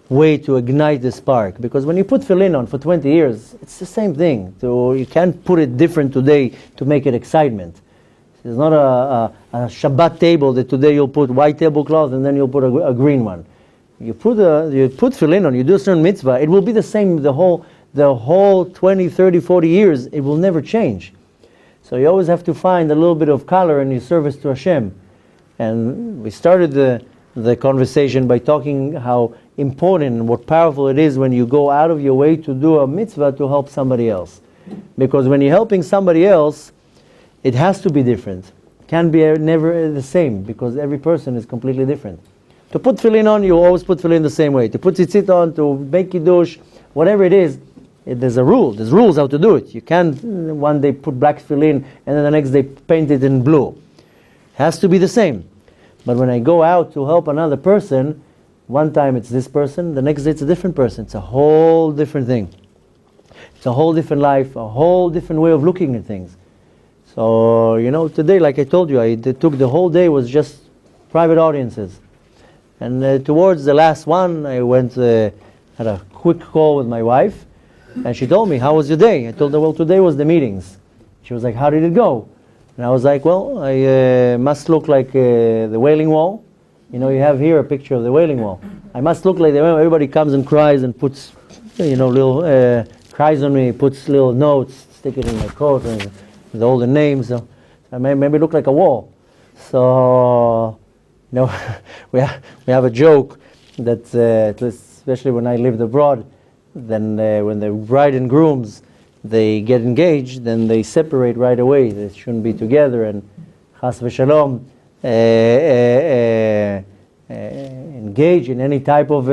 way to ignite the spark. Because when you put tefillin on for 20 years, it's the same thing. So you can't put it different today to make it excitement. It's not a Shabbat table that today you'll put white tablecloth and then you'll put a green one. You put tefillin on, you do a certain mitzvah, it will be the same the whole 20, 30, 40 years. It will never change. So you always have to find a little bit of color in your service to Hashem. And we started the conversation by talking how important and what powerful it is when you go out of your way to do a mitzvah to help somebody else. Because when you're helping somebody else, it has to be different. It can't be never the same, because every person is completely different. To put tefillin on, you always put tefillin the same way. To put tzitzit on, to make kiddush, whatever it is, there's a rule. There's rules how to do it. You can't one day put black tefillin and then the next day paint it in blue. It has to be the same. But when I go out to help another person, one time it's this person, the next day it's a different person. It's a whole different thing. It's a whole different life, a whole different way of looking at things. So, today, like I told you, I took the whole day was just private audiences. And towards the last one, I went, had a quick call with my wife, and she told me, how was your day? I told her, well, today was the meetings. She was like, how did it go? And I was like, well, I must look like the Wailing Wall. You have here a picture of the Wailing Wall. I must look like everybody comes and cries and puts, little, cries on me, puts little notes, stick it in my coat, and with all the names. So I maybe look like a wall. So, we have a joke that, especially when I lived abroad, then when the bride and grooms, they get engaged, then they separate right away. They shouldn't be together, and chas v'shalom, engage in any type of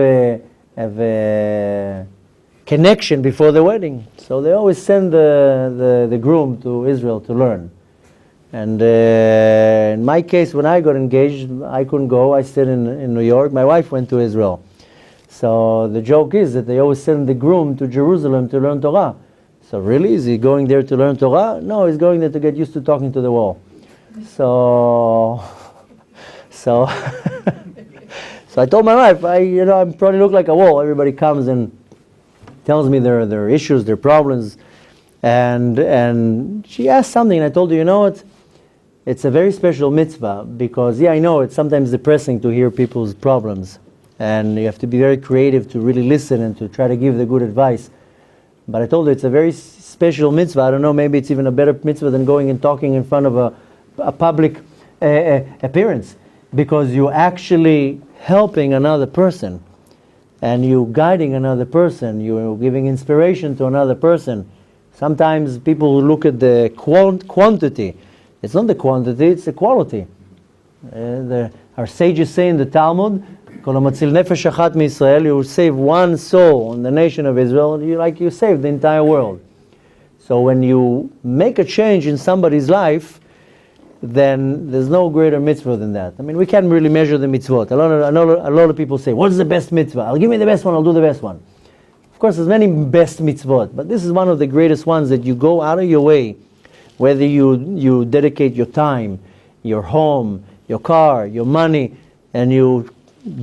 connection before the wedding. So they always send the groom to Israel to learn. And in my case, when I got engaged, I couldn't go. I stayed in New York. My wife went to Israel. So the joke is that they always send the groom to Jerusalem to learn Torah. So really, is he going there to learn Torah? No, he's going there to get used to talking to the wall. So I told my wife, I probably look like a wall. Everybody comes and tells me their issues, their problems, and she asked something, and I told her, what? It's a very special mitzvah, because I know it's sometimes depressing to hear people's problems, and you have to be very creative to really listen and to try to give the good advice. But I told her it's a very special mitzvah. I don't know, maybe it's even a better mitzvah than going and talking in front of a public appearance, because you're actually helping another person, and you're guiding another person, you're giving inspiration to another person. Sometimes people look at the quantity. It's not the quantity, it's the quality. Our sages say in the Talmud, Nefesh achat miYisrael, you save one soul in the nation of Israel, you save the entire world. So when you make a change in somebody's life, then there's no greater mitzvah than that. We can't really measure the mitzvot. A lot of people say, what's the best mitzvah? Give me the best one, I'll do the best one. Of course, there's many best mitzvot, but this is one of the greatest ones that you go out of your way, whether you dedicate your time, your home, your car, your money, and you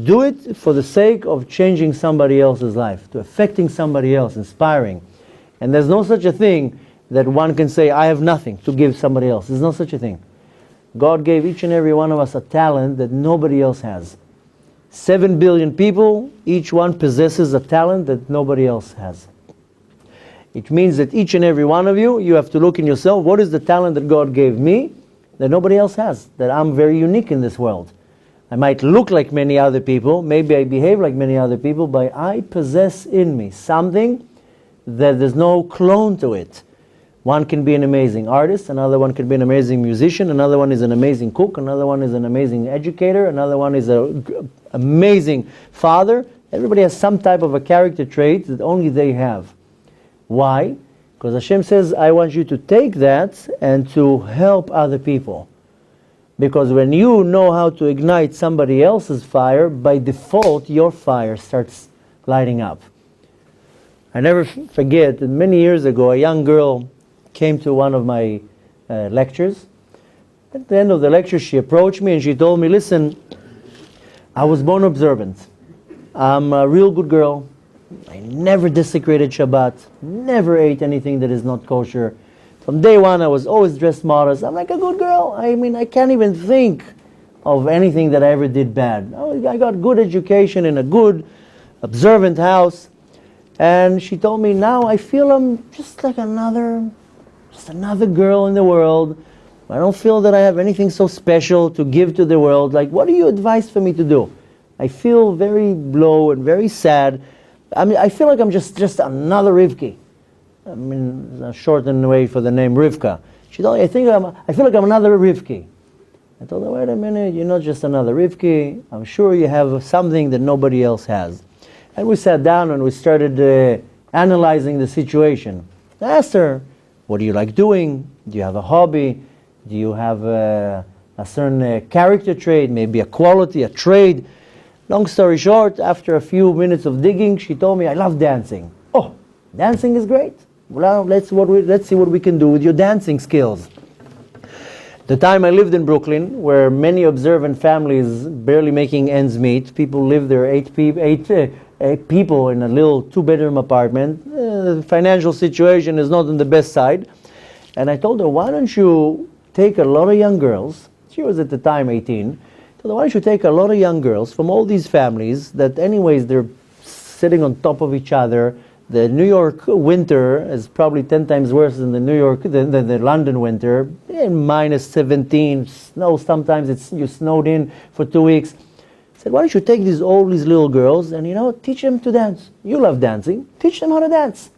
do it for the sake of changing somebody else's life, to affecting somebody else, inspiring. And there's no such a thing that one can say, I have nothing to give somebody else. There's no such a thing. God gave each and every one of us a talent that nobody else has. 7 billion people, each one possesses a talent that nobody else has. It means that each and every one of you have to look in yourself, what is the talent that God gave me that nobody else has, that I'm very unique in this world? I might look like many other people, maybe I behave like many other people, but I possess in me something that there's no clone to it. One can be an amazing artist, another one can be an amazing musician, another one is an amazing cook, another one is an amazing educator, another one is an amazing father. Everybody has some type of a character trait that only they have. Why? Because Hashem says, I want you to take that and to help other people. Because when you know how to ignite somebody else's fire, by default your fire starts lighting up. I never forget that many years ago a young girl came to one of my lectures. At the end of the lecture she approached me and she told me, listen, I was born observant. I'm a real good girl. I never desecrated Shabbat, never ate anything that is not kosher. From day one I was always dressed modest. I'm like a good girl. I mean, I can't even think of anything that I ever did bad. I got good education in a good, observant house. And she told me, now I feel I'm just like another girl in the world. I don't feel that I have anything so special to give to the world. Like, what do you advise for me to do? I feel very low and very sad. I mean, I feel like I'm just another Rivki. I mean, a shortened way for the name Rivka. She told me, I feel like I'm another Rivki. I told her, wait a minute, you're not just another Rivki. I'm sure you have something that nobody else has. And we sat down and we started analyzing the situation. I asked her, what do you like doing? Do you have a hobby? Do you have a certain character trait, maybe a quality, a trade? Long story short, after a few minutes of digging, she told me, I love dancing. Oh, dancing is great. Well, let's see what we can do with your dancing skills. The time I lived in Brooklyn, where many observant families barely making ends meet, people live there, eight people in a little 2-bedroom apartment. The financial situation is not on the best side. And I told her, why don't you take a lot of young girls, she was at the time 18, I told her, why don't you take a lot of young girls from all these families that anyways they're sitting on top of each other. The New York winter is probably 10 times worse than the London winter. Minus 17, snow, sometimes you snowed in for 2 weeks. I said, why don't you take all these little girls and, teach them to dance. You love dancing. Teach them how to dance.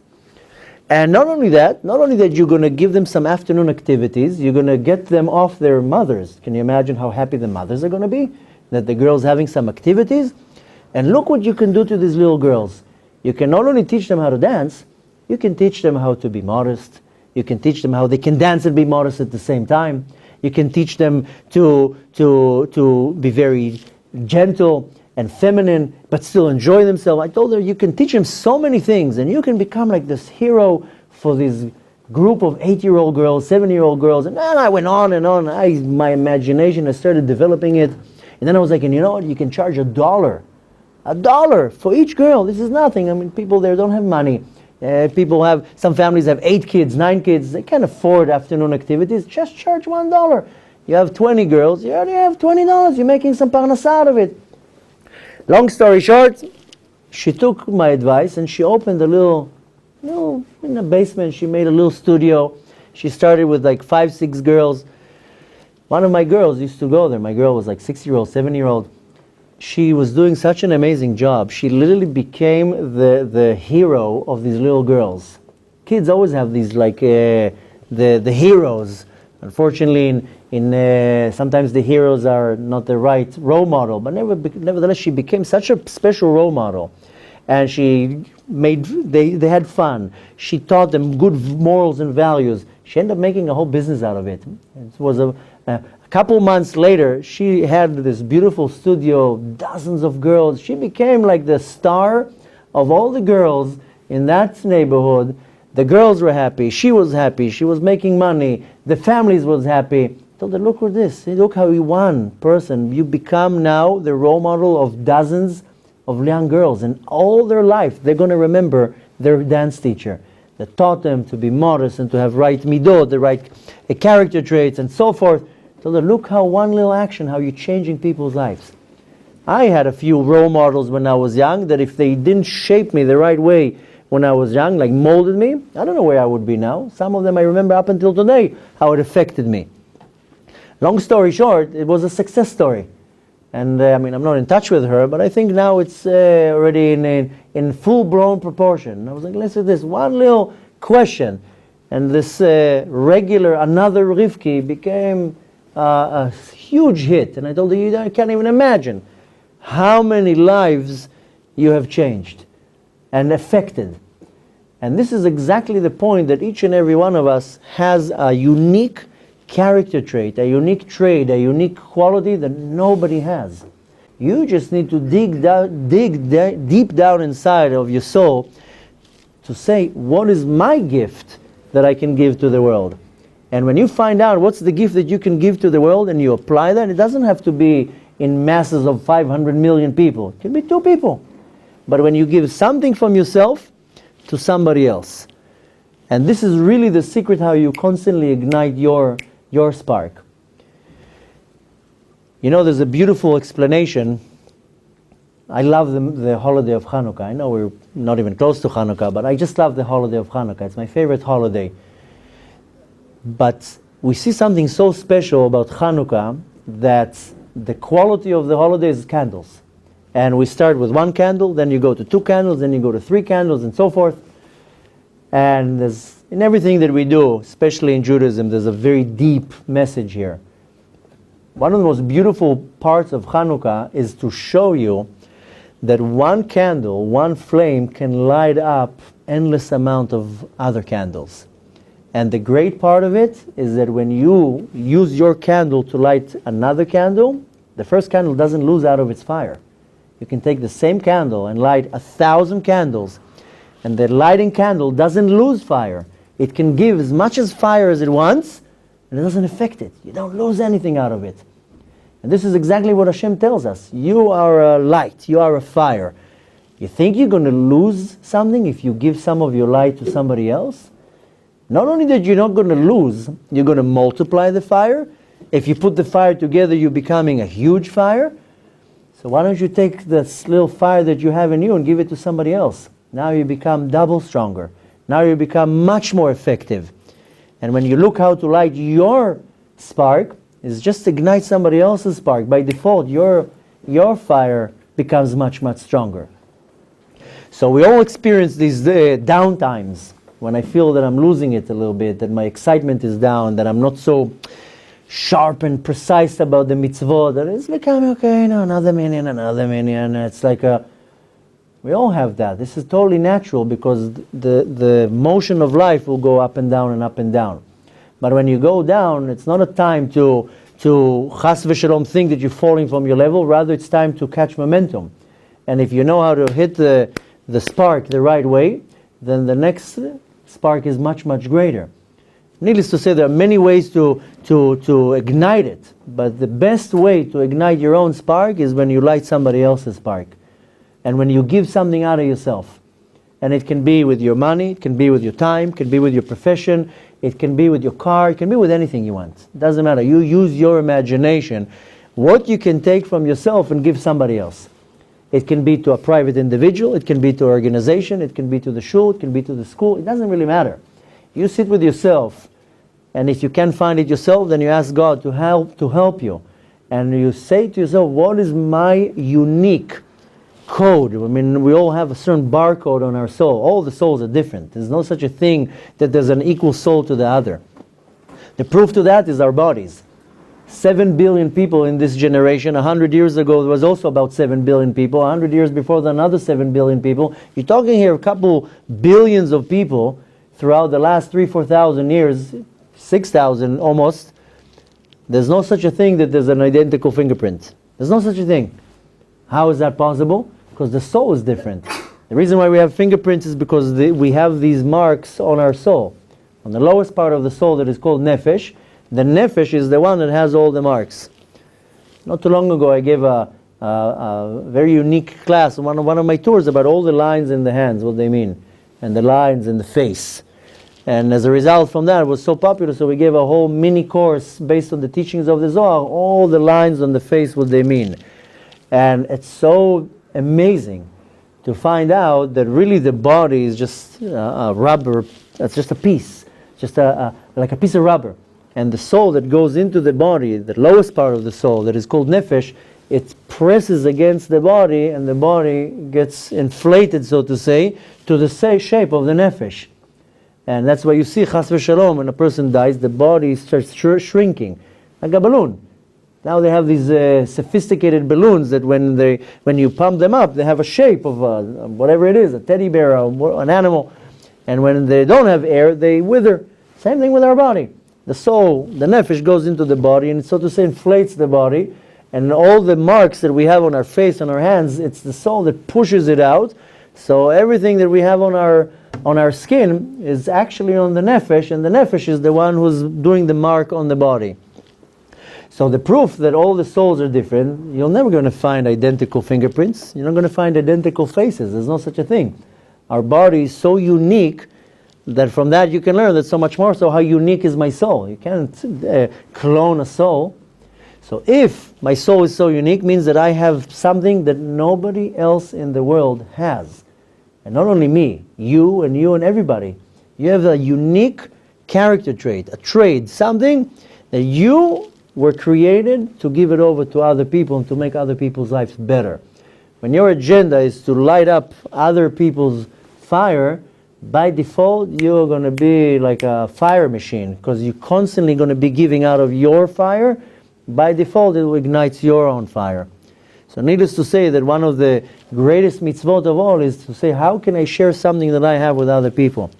And not only that you're going to give them some afternoon activities, you're going to get them off their mothers. Can you imagine how happy the mothers are going to be? That the girls having some activities? And look what you can do to these little girls. You can not only teach them how to dance, you can teach them how to be modest. You can teach them how they can dance and be modest at the same time. You can teach them to be very gentle and feminine, but still enjoy themselves. I told her, you can teach them so many things, and you can become like this hero for this group of 8-year-old girls, 7-year-old girls. And then I went on and on. My imagination, I started developing it. And then I was like, and you know what? You can charge $1 for each girl. This is nothing. I mean, people there don't have money. Some families have 8 kids, 9 kids. They can't afford afternoon activities. Just charge $1. You have 20 girls, you already have $20. You're making some parnasa out of it. Long story short, she took my advice and she opened in the basement, she made a little studio. She started with like 5, 6 girls. One of my girls used to go there. My girl was like 6-year-old, 7-year-old. She was doing such an amazing job. She literally became the hero of these little girls. Kids always have these the heroes. Unfortunately, sometimes the heroes are not the right role model, but nevertheless she became such a special role model. And they had fun. She taught them good morals and values. She ended up making a whole business out of it. It was a couple months later, she had this beautiful studio, dozens of girls. She became like the star of all the girls in that neighborhood. The girls were happy, she was making money, the families was happy. I told her, look at this, look how one person, you become now the role model of dozens of young girls, and all their life they're going to remember their dance teacher that taught them to be modest and to have right midot, the right character traits and so forth. I told her, look how one little action, how you're changing people's lives. I had a few role models when I was young that if they didn't shape me the right way when I was young, like molded me, I don't know where I would be now. Some of them I remember up until today, how it affected me. Long story short, it was a success story. And I mean, I'm not in touch with her, but I think now it's already in full-blown proportion. I was like, listen to this one little question, and this regular another Rivki became a huge hit. And I told her, you can't even imagine how many lives you have changed and affected. And this is exactly the point, that each and every one of us has a unique character trait, a unique trait, a unique quality that nobody has. You just need to dig deep down inside of your soul to say, what is my gift that I can give to the world? And when you find out what's the gift that you can give to the world and you apply that, it doesn't have to be in masses of 500 million people. It can be 2 people. But when you give something from yourself to somebody else, and this is really the secret how you constantly ignite your spark. You know, there's a beautiful explanation. I love the holiday of Hanukkah. I know we're not even close to Hanukkah, but I just love the holiday of Hanukkah. It's my favorite holiday. But we see something so special about Hanukkah, that the quality of the holiday is candles. And we start with 1 candle, then you go to 2 candles, then you go to 3 candles, and so forth. And there's, in everything that we do, especially in Judaism, there's a very deep message here. One of the most beautiful parts of Hanukkah is to show you that 1 candle, 1 flame can light up endless amount of other candles. And the great part of it is that when you use your candle to light another candle, the first candle doesn't lose out of its fire. You can take the same candle and light 1,000 candles, and the lighting candle doesn't lose fire. It can give as much as fire as it wants, and it doesn't affect it. You don't lose anything out of it. And this is exactly what Hashem tells us. You are a light, you are a fire. You think you're going to lose something if you give some of your light to somebody else? Not only that you're not going to lose, you're going to multiply the fire. If you put the fire together, you're becoming a huge fire. So why don't you take this little fire that you have in you and give it to somebody else? Now you become double stronger. Now you become much more effective. And when you look how to light your spark, is just ignite somebody else's spark. By default, your fire becomes much, much stronger. So we all experience these downtimes when I feel that I'm losing it a little bit, that my excitement is down, that I'm not so sharp and precise about the mitzvot, that it's becoming, okay, no, another minyan. It's like we all have that. This is totally natural, because the motion of life will go up and down and up and down. But when you go down, it's not a time to chas v'shalom think that you're falling from your level. Rather, it's time to catch momentum. And if you know how to hit the spark the right way, then the next spark is much, much greater. Needless to say, there are many ways to ignite it. But the best way to ignite your own spark is when you light somebody else's spark. And when you give something out of yourself. And it can be with your money, it can be with your time, it can be with your profession, it can be with your car, it can be with anything you want. It doesn't matter. You use your imagination, what you can take from yourself and give somebody else. It can be to a private individual, it can be to an organization, it can be to the shul, it can be to the school. It doesn't really matter. You sit with yourself, and if you can't find it yourself, then you ask God to help you. And you say to yourself, what is my unique code? I mean, we all have a certain barcode on our soul. All the souls are different. There's no such a thing that there's an equal soul to the other. The proof to that is our bodies. 7 billion people in this generation. 100 years ago, there was also about 7 billion people. 100 years before, another 7 billion people. You're talking here a couple billions of people throughout the last 3,000-4,000 years, 6,000 almost. There's no such a thing that there's an identical fingerprint. There's no such a thing. How is that possible? Because the soul is different. The reason why we have fingerprints is because we have these marks on our soul. On the lowest part of the soul that is called Nefesh, the Nefesh is the one that has all the marks. Not too long ago I gave a very unique class on one of my tours about all the lines in the hands, what they mean, and the lines in the face. And as a result from that, it was so popular, so we gave a whole mini course based on the teachings of the Zohar, all the lines on the face, what they mean. And it's so amazing to find out that really the body is just a rubber, it's just a piece, just like a piece of rubber. And the soul that goes into the body, the lowest part of the soul that is called Nefesh, it presses against the body, and the body gets inflated, so to say, to the shape of the Nefesh. And that's why you see, chas v'shalom, when a person dies, the body starts shrinking, like a balloon. Now they have these sophisticated balloons that when you pump them up, they have a shape of whatever it is, a teddy bear or an animal. And when they don't have air, they wither. Same thing with our body. The soul, the Nefesh, goes into the body, and it, so to say, inflates the body. And all the marks that we have on our face, on our hands, it's the soul that pushes it out. So everything that we have on our skin is actually on the Nefesh, and the Nefesh is the one who's doing the mark on the body. So the proof that all the souls are different, you're never going to find identical fingerprints. You're not going to find identical faces. There's no such a thing. Our body is so unique that from that you can learn that so much more. So how unique is my soul? You can't clone a soul. So if my soul is so unique, means that I have something that nobody else in the world has. And not only me, you and everybody. You have a unique character trait, a trait, something that you were created to give it over to other people and to make other people's lives better. When your agenda is to light up other people's fire, by default you're going to be like a fire machine, because you're constantly going to be giving out of your fire. By default it will ignite your own fire. So needless to say that one of the greatest mitzvot of all is to say, how can I share something that I have with other people?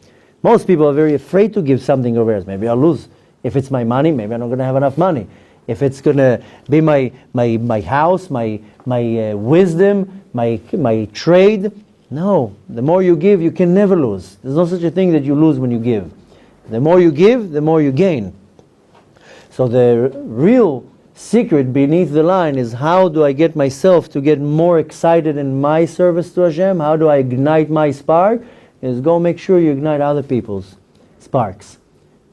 Most people are very afraid to give something of theirs. Maybe I'll lose. If it's my money, maybe I'm not going to have enough money. If it's going to be my house, my wisdom, my trade. No, the more you give, you can never lose. There's no such a thing that you lose when you give. The more you give, the more you gain. So the real secret beneath the line is, how do I get myself to get more excited in my service to Hashem? How do I ignite my spark? Is go make sure you ignite other people's sparks.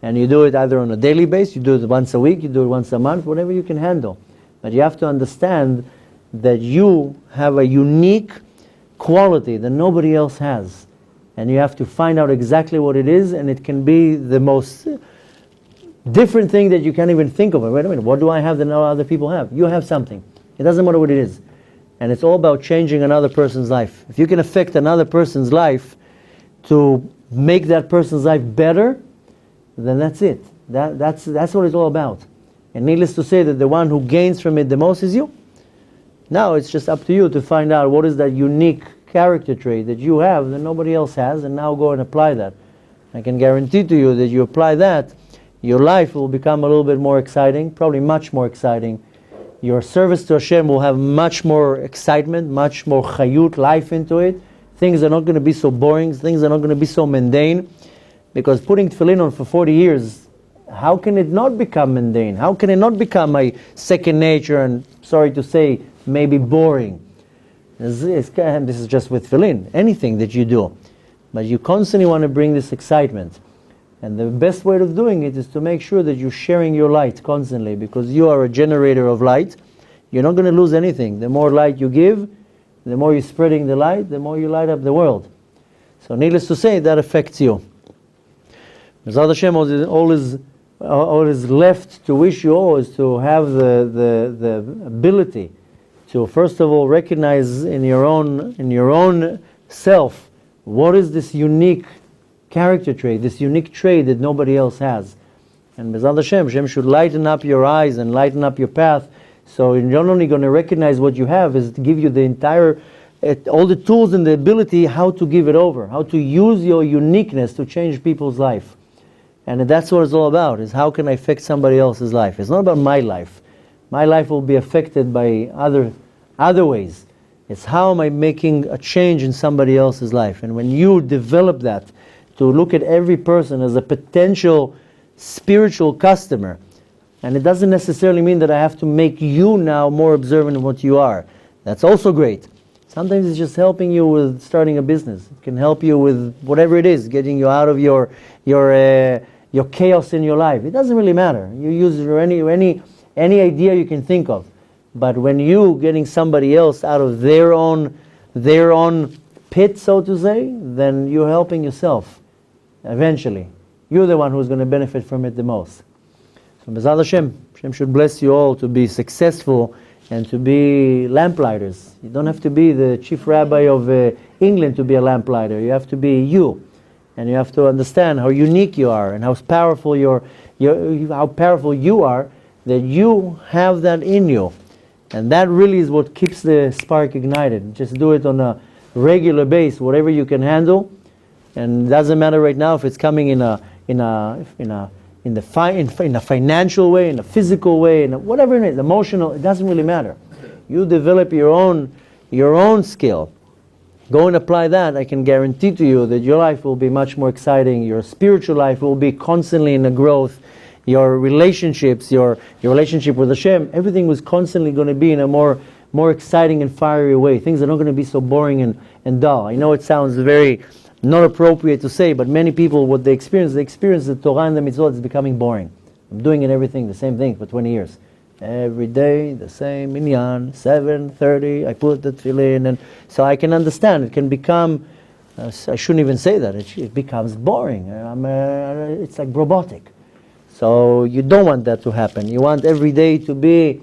And you do it either on a daily basis, you do it once a week, you do it once a month, whatever you can handle. But you have to understand that you have a unique quality that nobody else has. And you have to find out exactly what it is, and it can be the most different thing that you can't even think of. Wait a minute, what do I have that no other people have? You have something. It doesn't matter what it is. And it's all about changing another person's life. If you can affect another person's life to make that person's life better, then that's it. That's what it's all about. And needless to say that the one who gains from it the most is you. Now it's just up to you to find out what is that unique character trait that you have that nobody else has, and now go and apply that. I can guarantee to you that you apply that, your life will become a little bit more exciting, probably much more exciting. Your service to Hashem will have much more excitement, much more chayut, life into it. Things are not going to be so boring, things are not going to be so mundane. Because putting tefillin on for 40 years, how can it not become mundane? How can it not become my second nature and, sorry to say, maybe boring? This is just with tefillin, anything that you do. But you constantly want to bring this excitement. And the best way of doing it is to make sure that you're sharing your light constantly, because you are a generator of light. You're not going to lose anything. The more light you give, the more you're spreading the light, the more you light up the world. So needless to say, that affects you. Mizad Hashem, all is left to wish you all is to have the ability to, first of all, recognize in your own self, what is this unique character trait, this unique trait that nobody else has. And Mizad Hashem should lighten up your eyes and lighten up your path, so you're not only going to recognize what you have, is to give you the entire, all the tools and the ability how to give it over, how to use your uniqueness to change people's life. And that's what it's all about, is how can I affect somebody else's life. It's not about my life. My life will be affected by other ways. It's how am I making a change in somebody else's life. And when you develop that, to look at every person as a potential spiritual customer, and it doesn't necessarily mean that I have to make you now more observant of what you are. That's also great. Sometimes it's just helping you with starting a business. It can help you with whatever it is, getting you out of your chaos in your life. It doesn't really matter. You use any idea you can think of. But when you getting somebody else out of their own pit, so to say, then you're helping yourself. Eventually, you're the one who's going to benefit from it the most. So Mizad Hashem should bless you all to be successful and to be lamplighters. You don't have to be the chief rabbi of England to be a lamplighter. You have to be you. And you have to understand how unique you are and how powerful how powerful you are, that you have that in you. And that really is what keeps the spark ignited. Just do it on a regular basis, whatever you can handle. And it doesn't matter right now if it's coming in a financial way, in a physical way, in whatever it is, emotional. It doesn't really matter. You develop your own skill. Go and apply that. I can guarantee to you that your life will be much more exciting. Your spiritual life will be constantly in a growth. Your relationships, your relationship with Hashem, everything was constantly going to be in a more exciting and fiery way. Things are not going to be so boring and dull. I know it sounds very not appropriate to say, but many people, what they experience the Torah and the Mitzvoth is becoming boring. I'm doing the same thing for 20 years. Every day, the same minyan, 7:30, I put the tefillin, and so I can understand. It can become, I shouldn't even say that, it becomes boring. It's like robotic. So you don't want that to happen. You want every day to be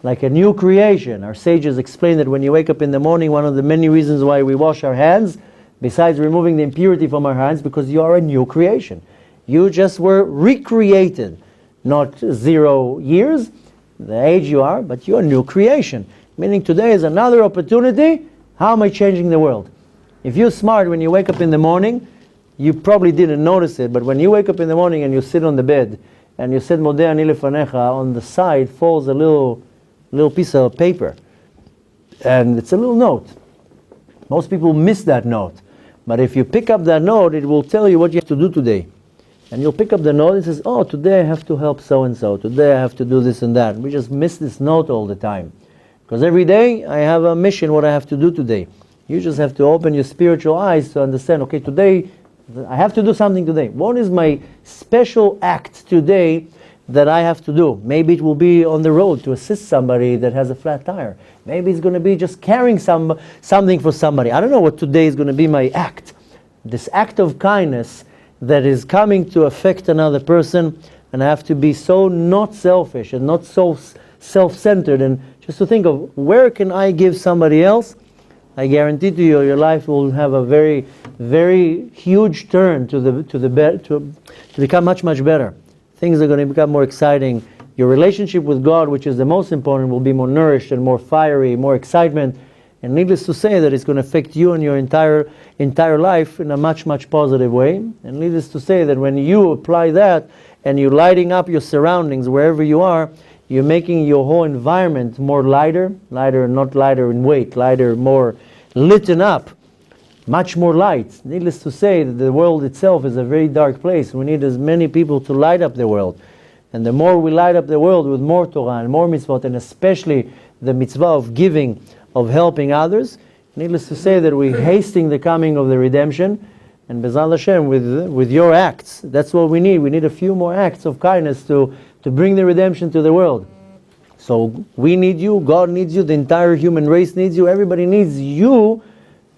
like a new creation. Our sages explain that when you wake up in the morning, one of the many reasons why we wash our hands, besides removing the impurity from our hands, because you are a new creation. You just were recreated, not 0 years, the age you are, but you're a new creation. Meaning today is another opportunity. How am I changing the world? If you're smart, when you wake up in the morning, you probably didn't notice it, but when you wake up in the morning and you sit on the bed, and you said Modeh ani lefanecha, on the side falls a little piece of paper. And it's a little note. Most people miss that note. But if you pick up that note, it will tell you what you have to do today. And you'll pick up the note and says, oh, today I have to help so-and-so. Today I have to do this and that. We just miss this note all the time. Because every day I have a mission, what I have to do today. You just have to open your spiritual eyes to understand, okay, today I have to do something today. What is my special act today that I have to do? Maybe it will be on the road to assist somebody that has a flat tire. Maybe it's going to be just carrying something for somebody. I don't know what today is going to be my act. This act of kindness that is coming to affect another person, and I have to be so not selfish and not so self-centered, and just to think of where can I give somebody else. I guarantee to you, your life will have a very, very huge turn to become much, much better. Things are going to become more exciting. Your relationship with God, which is the most important, will be more nourished and more fiery, more excitement. And needless to say that it's going to affect you and your entire life in a much, much positive way. And needless to say that when you apply that and you're lighting up your surroundings wherever you are, you're making your whole environment more lighter, not lighter in weight, lighter, more lit up, much more light. Needless to say that the world itself is a very dark place. We need as many people to light up the world. And the more we light up the world with more Torah and more Mitzvoth, and especially the Mitzvah of giving, of helping others, needless to say that we're hasting the coming of the redemption. And B'ezrat Hashem, with your acts, that's what we need. We need a few more acts of kindness to bring the redemption to the world. So we need you, God needs you, the entire human race needs you, everybody needs you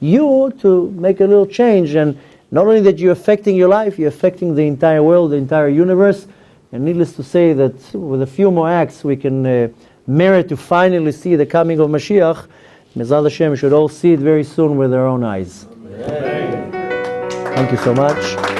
to make a little change. And not only that you're affecting your life, you're affecting the entire world, the entire universe. And needless to say that with a few more acts we can merit to finally see the coming of Mashiach. B'ezrat Hashem, we should all see it very soon with our own eyes. Amen. Thank you so much.